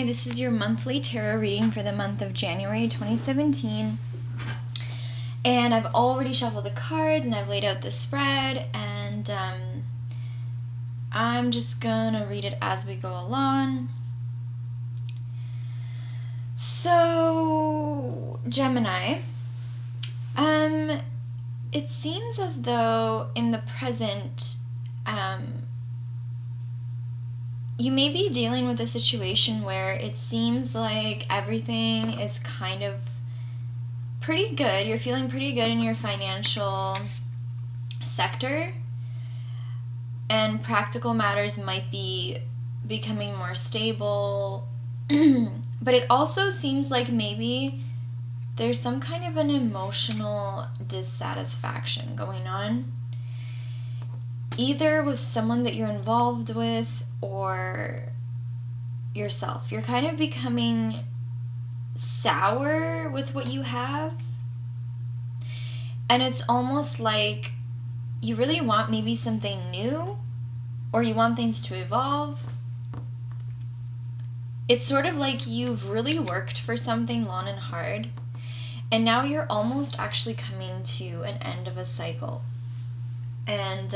This is your monthly tarot reading for the month of January 2017. And I've already shuffled the cards and I've laid out the spread, and I'm just gonna read it as we go along. So, Gemini, it seems as though in the present, you may be dealing with a situation where it seems like everything is kind of pretty good. You're feeling pretty good in your financial sector, and practical matters might be becoming more stable. But it also seems like maybe there's some kind of an emotional dissatisfaction going on, either with someone that you're involved with or yourself. You're kind of becoming sour with what you have, and it's almost like you really want maybe something new, or you want things to evolve. It's sort of like you've really worked for something long and hard, and now you're almost actually coming to an end of a cycle. And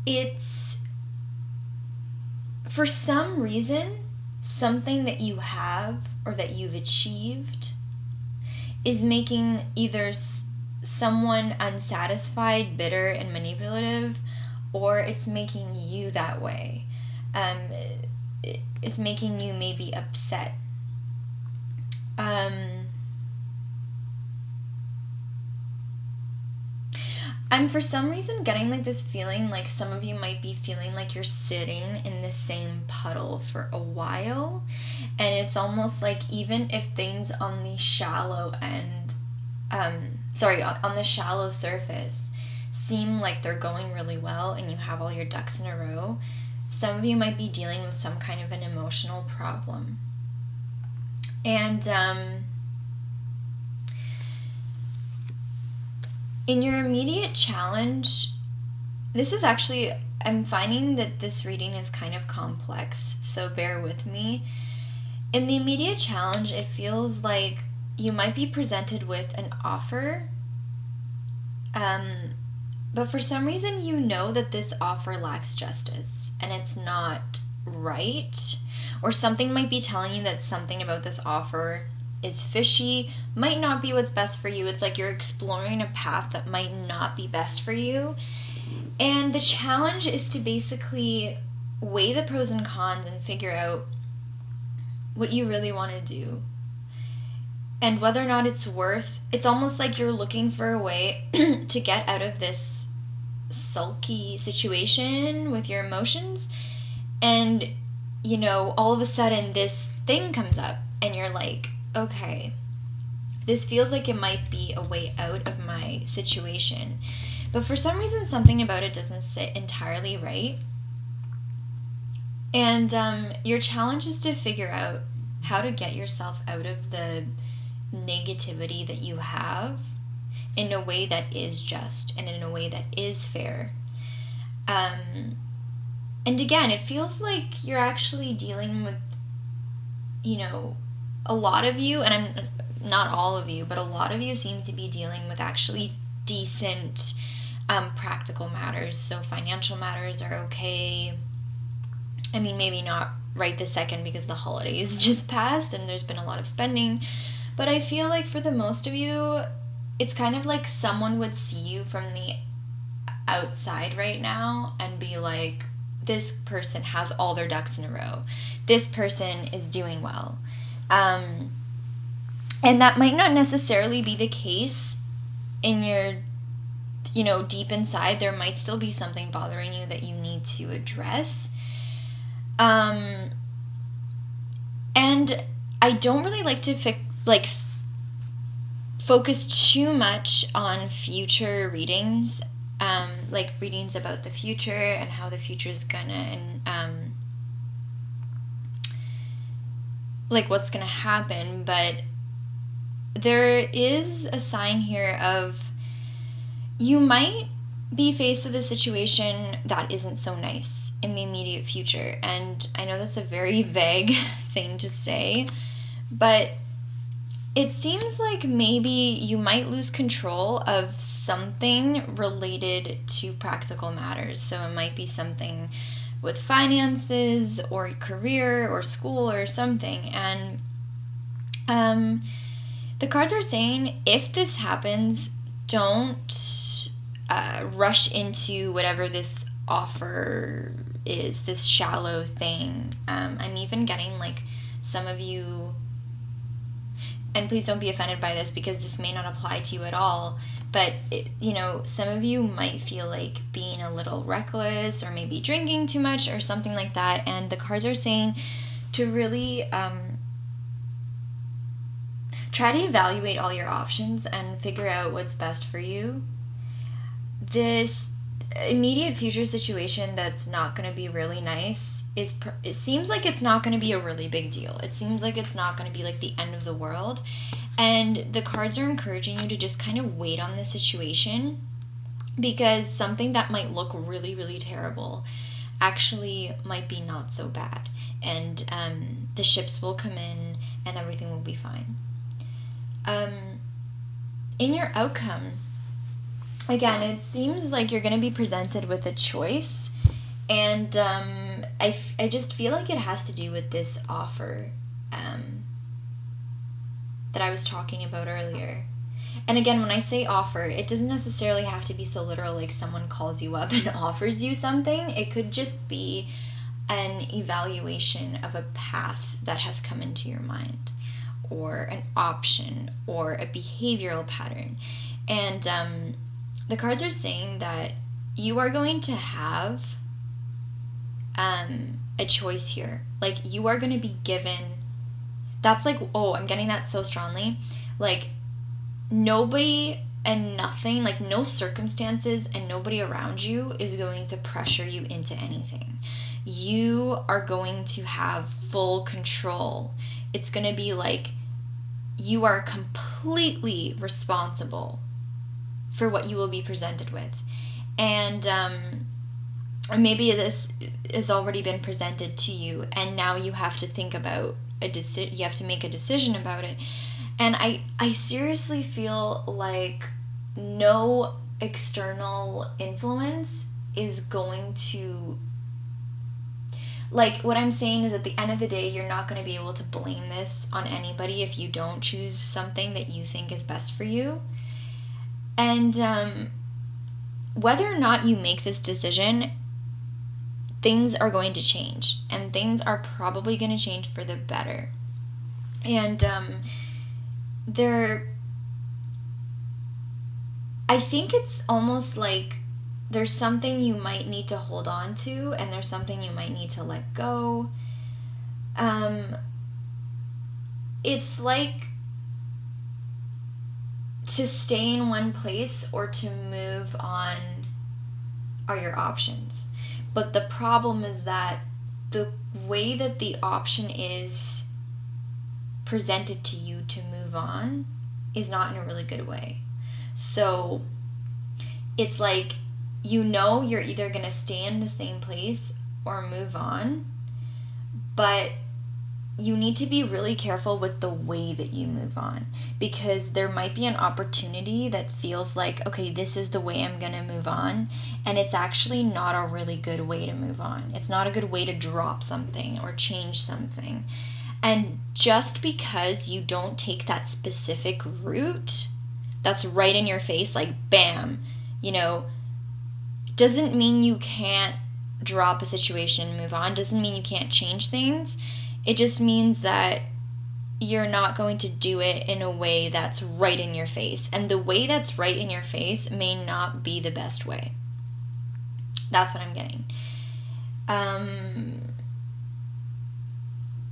it's, for some reason, something that you have or that you've achieved is making either someone unsatisfied, bitter, and manipulative, or it's making you that way. It's making you maybe upset. I'm for some reason getting like this feeling like some of you might be feeling like you're sitting in the same puddle for a while, and it's almost like even if things on the shallow end, on the shallow surface seem like they're going really well and you have all your ducks in a row, some of you might be dealing with some kind of an emotional problem. And in your immediate challenge, this is actually, I'm finding that this reading is kind of complex, so bear with me. In the immediate challenge, it feels like you might be presented with an offer, but for some reason you know that this offer lacks justice and it's not right, or something might be telling you that something about this offer is fishy, might not be what's best for you. It's like you're exploring a path that might not be best for you. And the challenge is to basically weigh the pros and cons and figure out what you really want to do, and whether or not it's almost like you're looking for a way to get out of this sulky situation with your emotions. And, all of a sudden this thing comes up and you're like, okay, this feels like it might be a way out of my situation. But for some reason, something about it doesn't sit entirely right. And your challenge is to figure out how to get yourself out of the negativity that you have in a way that is just and in a way that is fair. And again, it feels like you're actually dealing with, a lot of you, and I'm not all of you, but a lot of you seem to be dealing with actually decent practical matters. So financial matters are okay. I mean, maybe not right this second because the holidays just passed and there's been a lot of spending, but I feel like for the most of you, it's kind of like someone would see you from the outside right now and be like, this person has all their ducks in a row. This person is doing well. And that might not necessarily be the case in your, deep inside. There might still be something bothering you that you need to address. And I don't really like to focus too much on future readings, like readings about the future and how the future is gonna, and like what's gonna happen. But there is a sign here of you might be faced with a situation that isn't so nice in the immediate future. And I know that's a very vague thing to say, but it seems like maybe you might lose control of something related to practical matters. So it might be something with finances or career or school or something. And the cards are saying if this happens, don't rush into whatever this offer is, this shallow thing. I'm even getting like some of you, and please don't be offended by this because this may not apply to you at all, but some of you might feel like being a little reckless or maybe drinking too much or something like that. And the cards are saying to really try to evaluate all your options and figure out what's best for you. This immediate future situation that's not going to be really nice it seems like it's not going to be a really big deal. It seems like it's not going to be like the end of the world. And the cards are encouraging you to just kind of wait on the situation, because something that might look really, really terrible actually might be not so bad. And the ships will come in and everything will be fine. In your outcome, again, it seems like you're going to be presented with a choice. And I just feel like it has to do with this offer that I was talking about earlier. And again, when I say offer, it doesn't necessarily have to be so literal, like someone calls you up and offers you something. It could just be an evaluation of a path that has come into your mind, or an option, or a behavioral pattern. And the cards are saying that you are going to have a choice here. Like, you are going to be given, that's like, oh, I'm getting that so strongly. Like, nobody and nothing, like no circumstances and nobody around you is going to pressure you into anything. You are going to have full control. It's going to be like you are completely responsible for what you will be presented with. And maybe this has already been presented to you, and now you have to think about you have to make a decision about it. And I seriously feel like no external influence is going to, like, what I'm saying is at the end of the day, you're not going to be able to blame this on anybody if you don't choose something that you think is best for you. And whether or not you make this decision, things are going to change, and things are probably going to change for the better. And I think it's almost like there's something you might need to hold on to, and there's something you might need to let go. It's like to stay in one place or to move on are your options. But the problem is that the way that the option is presented to you to move on is not in a really good way. So it's like, you're either going to stay in the same place or move on, but you need to be really careful with the way that you move on, because there might be an opportunity that feels like, okay, this is the way I'm going to move on, and it's actually not a really good way to move on. It's not a good way to drop something or change something. And just because you don't take that specific route that's right in your face, like bam, doesn't mean you can't drop a situation and move on. Doesn't mean you can't change things. It just means that you're not going to do it in a way that's right in your face. And the way that's right in your face may not be the best way. That's what I'm getting.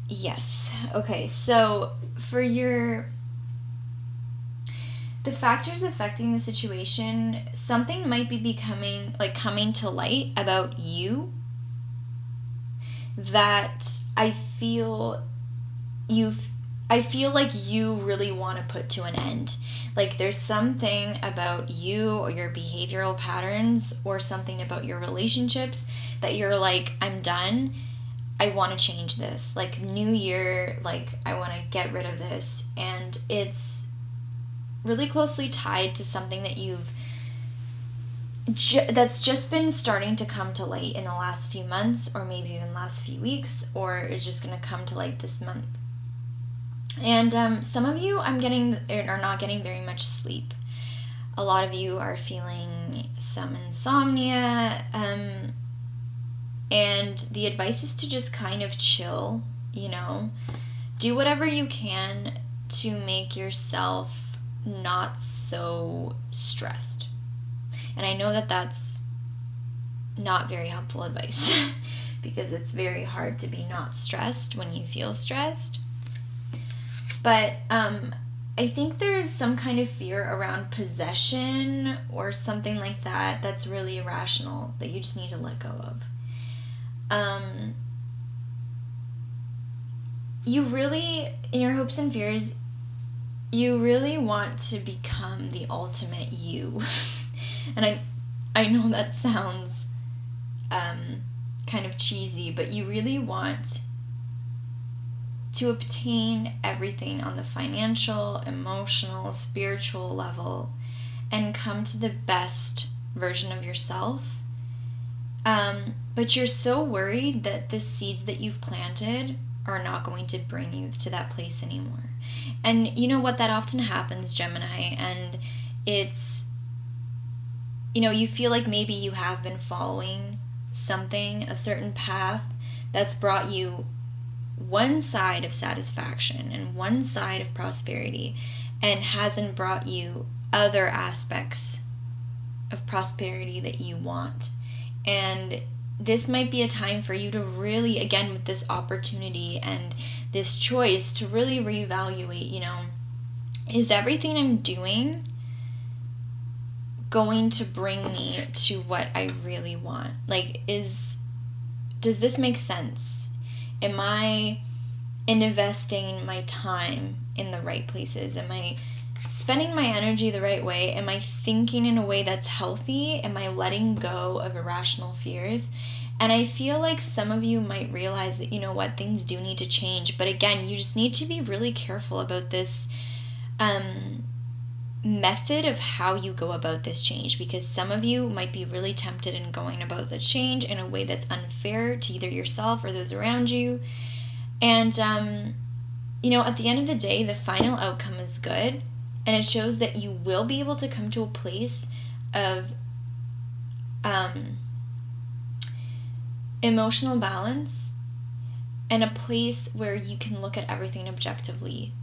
Yes. Okay, so for the factors affecting the situation, something might be coming to light about you that I feel I feel like you really want to put to an end. Like there's something about you or your behavioral patterns or something about your relationships that you're like, I'm done. I want to change this. Like new year, like I want to get rid of this. And it's really closely tied to something that that's just been starting to come to light in the last few months, or maybe even last few weeks, or is just going to come to light this month. And some of you are not getting very much sleep. A lot of you are feeling some insomnia, and the advice is to just kind of chill, do whatever you can to make yourself not so stressed. And I know that that's not very helpful advice because it's very hard to be not stressed when you feel stressed. But I think there's some kind of fear around possession or something like that that's really irrational that you just need to let go of. You really, in your hopes and fears, you really want to become the ultimate you. And I know that sounds kind of cheesy, but you really want to obtain everything on the financial, emotional, spiritual level and come to the best version of yourself. But you're so worried that the seeds that you've planted are not going to bring you to that place anymore. And you know what? That often happens, Gemini, and it's, you feel like maybe you have been following something, a certain path that's brought you one side of satisfaction and one side of prosperity and hasn't brought you other aspects of prosperity that you want. And this might be a time for you to really, again, with this opportunity and this choice, to really reevaluate, is everything I'm doing going to bring me to what I really want? Like, does this make sense? Am I investing my time in the right places? Am I spending my energy the right way? Am I thinking in a way that's healthy? Am I letting go of irrational fears? And I feel like some of you might realize that, things do need to change. But again, you just need to be really careful about this method of how you go about this change, because some of you might be really tempted in going about the change in a way that's unfair to either yourself or those around you. And, at the end of the day, the final outcome is good. And it shows that you will be able to come to a place of emotional balance and a place where you can look at everything objectively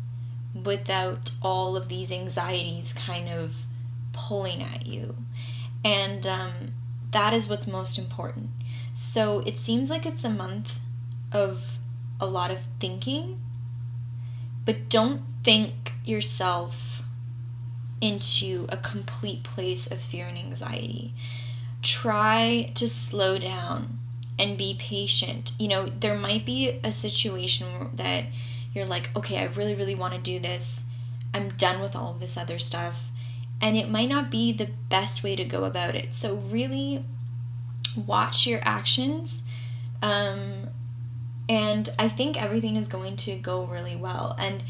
without all of these anxieties kind of pulling at you. And that is what's most important. So it seems like it's a month of a lot of thinking, but don't think yourself into a complete place of fear and anxiety. Try to slow down and be patient. There might be a situation that you're like, okay, I really, really want to do this. I'm done with all of this other stuff. And it might not be the best way to go about it. So really watch your actions. And I think everything is going to go really well. And,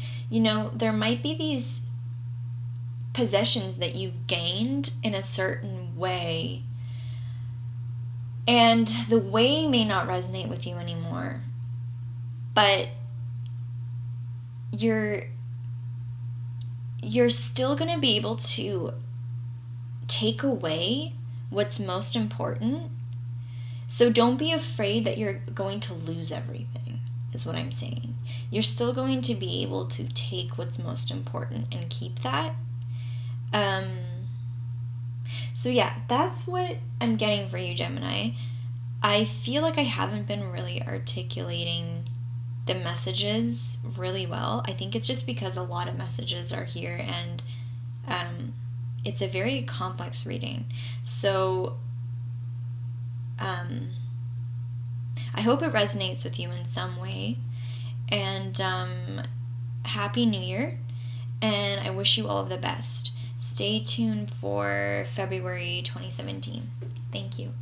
there might be these possessions that you've gained in a certain way. And the way may not resonate with you anymore. But you're still going to be able to take away what's most important. So don't be afraid that you're going to lose everything, is what I'm saying. You're still going to be able to take what's most important and keep that. So yeah, that's what I'm getting for you, Gemini. I feel like I haven't been really articulating the messages really well. I think it's just because a lot of messages are here, and it's a very complex reading. So I hope it resonates with you in some way. And Happy New Year, and I wish you all of the best. Stay tuned for February 2017. Thank you.